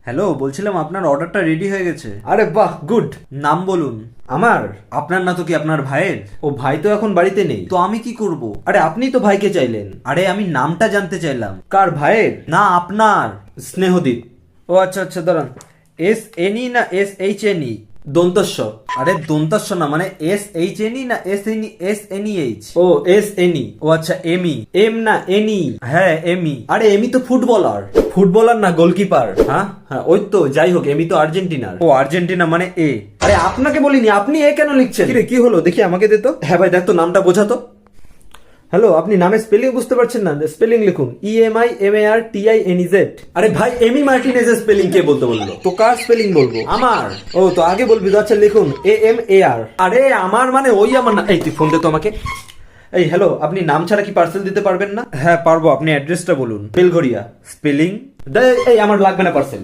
Hello, বলছিলাম আপনার অর্ডারটা রেডি হয়ে গেছে। আরে বাহ, গুড। নাম বলুন। আমার? আপনার না তো কি আপনার ভাইয়ের? ও ভাই তো এখন বাড়িতে নেই। তো আমি কি করব? আরে আপনি তো ভাইকে চাইলেন। আরে আমি নামটা জানতে চাইলাম। কার, ভাইয়ের? না, আপনার। স্নেহদীপ। ও আচ্ছা আচ্ছা, দাঁড়ান। SNE না SHNE? দন্তস্ব। আরে দন্তাস্ব না, মানে SHNE না SNEH? ও SNE। ও আচ্ছা, এমি। এম না এনি? হ্যাঁ, এমি। আরে এমি তো ফুটবলার। ফুটবলার না গোলকিপার? হ্যাঁ হ্যাঁ, ওই তো, যাই হোক, এমি তো আর্জেন্টিনার। ও আর্জেন্টিনা মানে এ। আরে আপনাকে বলিনি, আপনি এ কেন লিখছেন? কিরে, কি হলো দেখি, আমাকে দে তো। হ্যাঁ ভাই, দেখ তো, নামটা বোঝাতো। হ্যালো, আপনি নামের স্পেলিং বুঝতে পারছেন না? স্পেলিং লিখুন, EMIMARTINEZ। আরে ভাই, এমি মার্টিনেজের স্পেলিং কে বলতে বললো? তো কার স্পেলিং বলবো? আমার। ও তো আগে বলবি তো। আচ্ছা লিখুন AMAR। আরে আমার মানে ওই আমার না। এই তুই ফোন দে তো আমাকে। এই হ্যালো, আপনি নাম ছাড়া কি পার্সেল দিতে পারবেন না? হ্যাঁ পারবো, আপনি অ্যাড্রেসটা বলুন। বেলঘরিয়া। স্পেলিং? এই আমার লাগবে না পার্সেল।